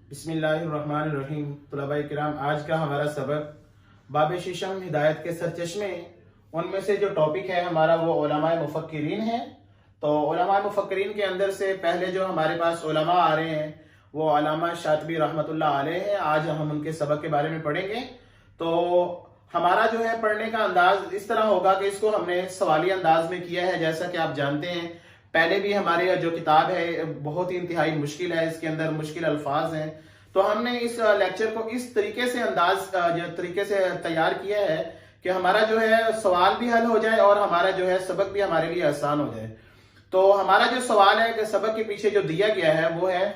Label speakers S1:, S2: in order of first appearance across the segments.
S1: बिस्मिल्लाहिर्रहमानिर्रहीम। तुलबा किराम, आज का हमारा सबक बाब शीशम हिदायत के सरचश्मे, उनमें से जो टॉपिक है हमारा वो उलमाए मुफक्किरीन है। तो उलमाए मुफक्किरीन के अंदर से पहले जो हमारे पास उलमा आ रहे हैं वो अल्लामा शातिबी रहमतुल्लाह अलैह हैं। आज हम उनके सबक के बारे में पढ़ेंगे। तो हमारा जो है पढ़ने का अंदाज इस तरह होगा कि इसको हमने सवाली अंदाज में किया है। जैसा कि आप जानते हैं पहले भी हमारे जो किताब है बहुत ही इंतहाई मुश्किल है, इसके अंदर मुश्किल अल्फाज हैं। तो हमने इस लेक्चर को इस तरीके से तरीके से तैयार किया है कि हमारा जो है सवाल भी हल हो जाए और हमारा जो है सबक भी हमारे लिए आसान हो जाए। तो हमारा जो सवाल है कि सबक के पीछे जो दिया गया है वो है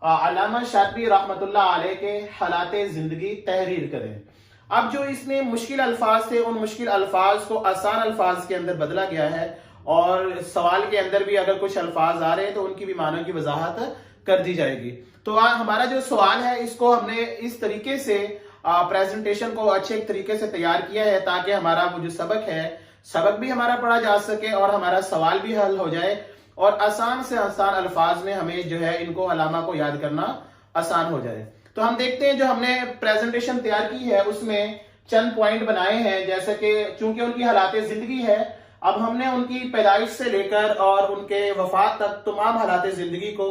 S1: अल्लामा शातिबी रहमतुल्लाह अलैह के हालाते जिंदगी तहरीर करें। अब जो इसमें मुश्किल अल्फाज थे उन मुश्किल अल्फाज को आसान अल्फाज के अंदर बदला गया है और सवाल के अंदर भी अगर कुछ अल्फाज आ रहे हैं तो उनकी भी मानों की वजाहत कर दी जाएगी। तो हमारा जो सवाल है इसको हमने इस तरीके से प्रेजेंटेशन को अच्छे तरीके से तैयार किया है ताकि हमारा वो जो सबक है सबक भी हमारा पढ़ा जा सके और हमारा सवाल भी हल हो जाए और आसान से आसान अल्फाज में हमें जो है इनको अलामा को याद करना आसान हो जाए। तो हम देखते हैं जो हमने प्रेजेंटेशन तैयार की है उसमें चंद पॉइंट बनाए हैं। जैसे कि चूंकि उनकी हालाते जिंदगी है, अब हमने उनकी पैदाइश से लेकर और उनके वफात तक तमाम हालाते जिंदगी को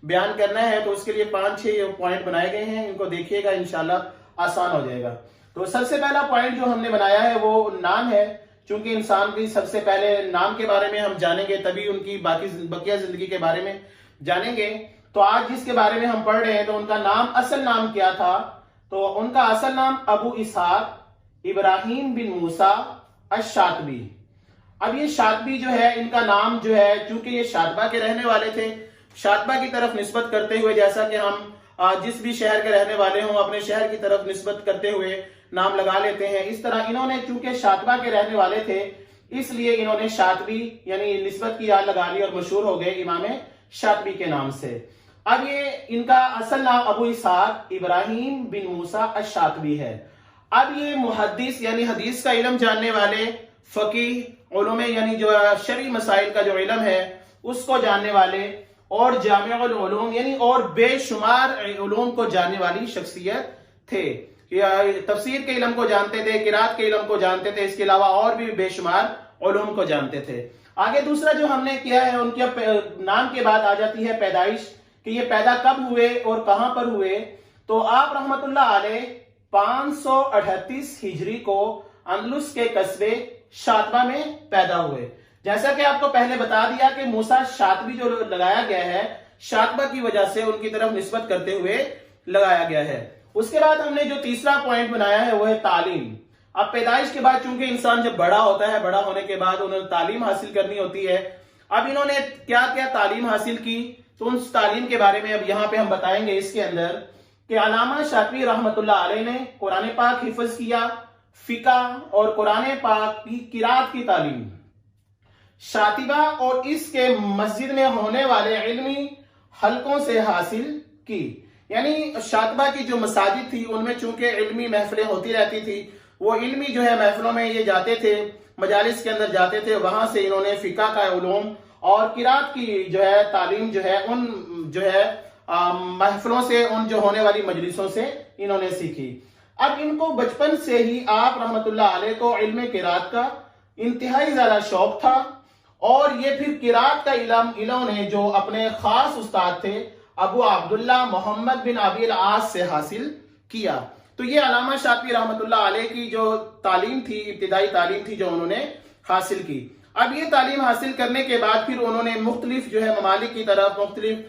S1: बयान करना है। तो उसके लिए 5-6 पॉइंट बनाए गए हैं, इनको देखिएगा इंशाल्लाह आसान हो जाएगा। तो सबसे पहला पॉइंट जो हमने बनाया है वो नाम है। चूंकि इंसान की सबसे पहले नाम के बारे में हम जानेंगे तभी उनकी बकिया जिंदगी के बारे में जानेंगे। तो आज जिसके बारे में हम पढ़ रहे हैं तो उनका नाम, असल नाम क्या था? तो उनका असल नाम अबू इसहाक इब्राहिम बिन मूसा अश-शातिबी। अब ये शातिबी जो है इनका नाम जो है, चूंकि ये शातबा के रहने वाले थे, शातबा की तरफ निस्बत करते हुए, जैसा कि हम जिस भी शहर के रहने वाले हों अपने शहर की तरफ निस्बत करते हुए नाम लगा लेते हैं, इस तरह इन्होंने चूंकि शातबा के रहने वाले थे इसलिए इन्होंने शातिबी यानी निस्बत की याद लगा ली और मशहूर हो गए इमाम शातिबी के नाम से। अब ये इनका असल नाम अबू इसहाक इब्राहिम बिन मूसा अश-शातिबी है। अब ये मुहद्दिस यानी हदीस का इल्म जानने वाले, फकीह उलूम यानी जो शरई मसाइल का जो इल्म है उसको जानने वाले और जामिउल उलूम यानी और बेशुमार उलूम को जानने वाली शख्सियत थे। तफसीर के इल्म को जानते थे, किरात के इल्म को जानते थे, इसके अलावा और भी बेशुमार उलूम को जानते थे। आगे दूसरा जो हमने किया है उनके नाम के बाद आ जाती है पैदाइश कि ये पैदा कब हुए और कहां पर हुए। तो आप रहमतुल्लाह अलैह 538 हिजरी को अंदलुस के कस्बे शातबा में पैदा हुए। जैसा कि आपको पहले बता दिया कि मूसा शातिबी जो लगाया गया है शातबा की वजह से उनकी तरफ निस्बत करते हुए लगाया गया है। उसके बाद हमने जो तीसरा पॉइंट बनाया है वो है तालीम। अब पैदाइश के बाद चूंकि इंसान जब बड़ा होता है, बड़ा होने के बाद उन्हें तालीम हासिल करनी होती है। अब इन्होंने क्या क्या तालीम हासिल की तो उन तालीम के बारे में अब यहाँ पे हम बताएंगे इसके अंदर कि अल्लामा शातिबी रहमतुल्लाह अलैह ने कुरान पाक हिफ्ज किया, फिका और कुरान पाक की किरात की तालीम शातिबा और इसके मस्जिद में होने वाले इल्मी हलकों से हासिल की। यानी शातबा की जो मसाजिद थी उनमें चूंकि इल्मी महफिलें होती रहती थी, वो इल्मी जो है महफिलों में ये जाते थे, मजालिस के अंदर जाते थे, वहां से इन्होंने फिका का उलूम और किरात की जो है तालीम जो है उन जो है महफिलों से, उन जो होने वाली मजलिसों से इन्होंने सीखी। अब इनको बचपन से ही आप रहमतुल्लाह अलैह को इल्म किरात का इंतहाई ज्यादा शौक था और ये फिर किरात का इल्म इन्होंने जो अपने खास उस्ताद थे अबू अब्दुल्ला मोहम्मद बिन अबील आस से हासिल किया। तो ये अल्लामा शातिबी रहमतुल्लाह अलैह की जो तालीम थी, इब्तिदाई तालीम थी जो उन्होंने हासिल की। अब ये तालीम हासिल करने के बाद फिर उन्होंने मुख्तलिफ जो है ममालिक की तरफ, मुख्तलिफ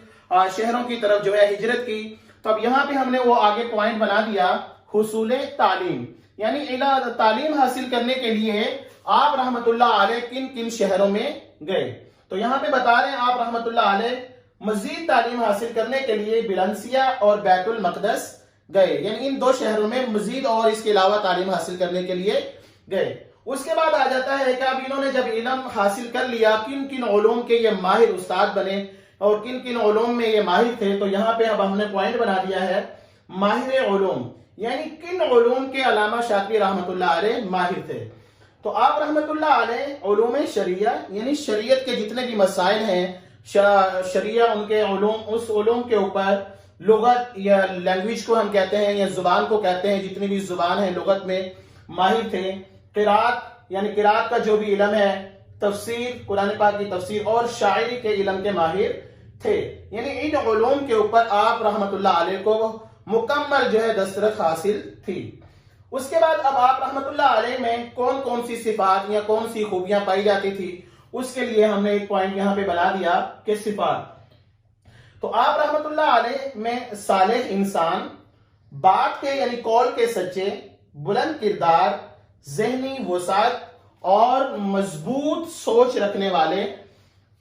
S1: शहरों की तरफ जो है हिजरत की। तो अब यहाँ पे हमने वो आगे पॉइंट बना दिया हुसूले तालीम, यानी तालीम हासिल करने के लिए आप रहमतुल्लाह अलैह किन किन शहरों में गए। तो यहाँ पे बता रहे हैं आप रहमतुल्लाह अलैह मजीद तालीम हासिल करने के लिए बिलंसिया और बैतुल मकदस गए, यानी इन 2 शहरों में मजीद और इसके अलावा तालीम हासिल करने के लिए गए। उसके बाद आ जाता है कि अब इन्होंने जब इल्म हासिल कर लिया, किन किन उलूम के ये माहिर उस्ताद बने और किन किन उलूम में ये माहिर थे। तो यहाँ पे अब हमने पॉइंट बना दिया है माहिर उलूम, यानी किन उलूम के अल्लामा शातिबी रहमतुल्लाह अलैह माहिर थे। तो आप रहमतुल्लाह अलैह उलूम शरिया यानी शरीयत के जितने भी मसाइल हैं शरिया, उनके उलूम, उस उलूम के ऊपर लुगत या लैंग्वेज को हम कहते हैं या जुबान को कहते हैं, जितनी भी जुबान है लुगत में माहिर थे। किरात यानी किरात का जो भी इल्म है, तफसीर कुरान पाक की तफसीर और शायरी के इल्म के माहिर थे। यानी इन उलूम के ऊपर आप रहमतुल्लाह अलैह को मुकम्मल जो है दस्तरस हासिल थी। उसके बाद अब आप रहमतुल्लाह अलैह में कौन कौन सी सिफात या कौन सी खूबियां पाई जाती थी, उसके लिए हमने एक पॉइंट यहां पे बना दिया कि सिफात। तो आप रहमतुल्लाह अलैह में सालेह इंसान, बात के यानी कौल के सच्चे, बुलंद किरदार, ज़हनी वसात और मजबूत सोच रखने वाले,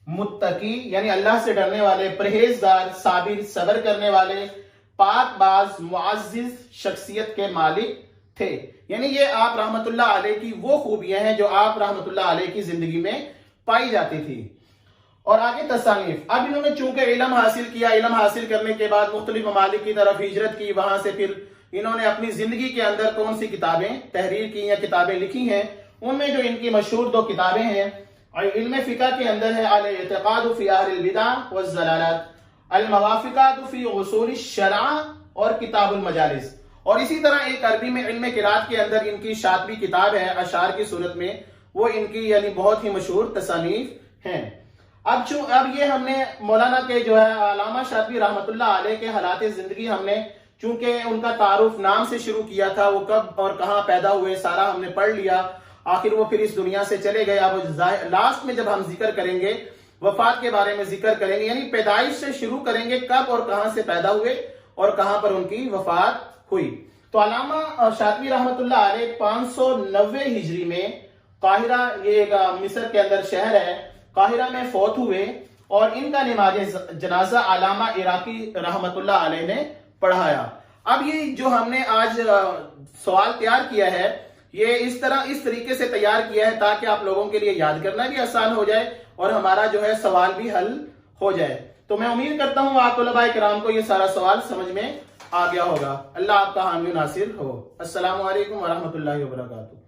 S1: मुत्तकी यानी अल्लाह से डरने वाले, परहेजगार, साबिर सब्र करने वाले, पाकबाज मुअज़्ज़िज़ शख्सियत के मालिक थे। यानी ये आप रहमतुल्लाह अलैह की वो खूबियां हैं जो आप रहमतुल्लाह अलैह की जिंदगी में पाई जाती थी। और आगे तसानीफ, अब इन्होंने चूंकि इल्म हासिल किया, इल्म हासिल करने के बाद मुख्तलिफ ममालिक की तरफ हिजरत की, वहां से फिर इन्होंने अपनी जिंदगी के अंदर कौन सी किताबें तहरीर की या किताबें लिखी हैं, उनमें जो इनकी मशहूर 2 किताबें हैं इल्म फिक़ह के अंदर है अल-इतिक़ाद फ़ी अहलिल बिदअह वज़्ज़लालात, अल-मवाफ़िक़ात फ़ी उसूल शरअ और किताबुल मजालिस। और इसी तरह एक अरबी में इल्म किरात के अंदर इनकी शातबी किताब है अशार की सूरत में, वो इनकी यानी बहुत ही मशहूर तसानीफ हैं। अब ये हमने मौलाना के जो है अल्लामा शातबी रहमतुल्लाह अलैह के हालात जिंदगी हमने चूंकि उनका तारुफ नाम से शुरू किया था, वो कब और कहां पैदा हुए सारा हमने पढ़ लिया, आखिर वो फिर इस दुनिया से चले गए। अब लास्ट में जब हम जिक्र करेंगे वफात के बारे में जिक्र करेंगे, यानी पैदाइश से शुरू करेंगे कब और कहां से पैदा हुए और कहां पर उनकी वफात हुई। तो अल्लामा शातबी रहमतुल्लाह अलैह 590 हिजरी में काहिरा, ये मिस्र के अंदर शहर है, काहिरा में फौत हुए और इनका नमाज जनाजा अल्लामा इराकी रहमतुल्लाह अलैह ने पढ़ाया। अब ये जो हमने आज सवाल तैयार किया है, ये इस तरीके से तैयार किया है ताकि आप लोगों के लिए याद करना भी आसान हो जाए और हमारा जो है सवाल भी हल हो जाए। तो मैं उम्मीद करता हूं आप तलबा किराम को ये सारा सवाल समझ में आ गया होगा। अल्लाह आपका हामी नासिर हो। अस्सलामु अलैकुम व रहमतुल्लाहि व बरकातुहू।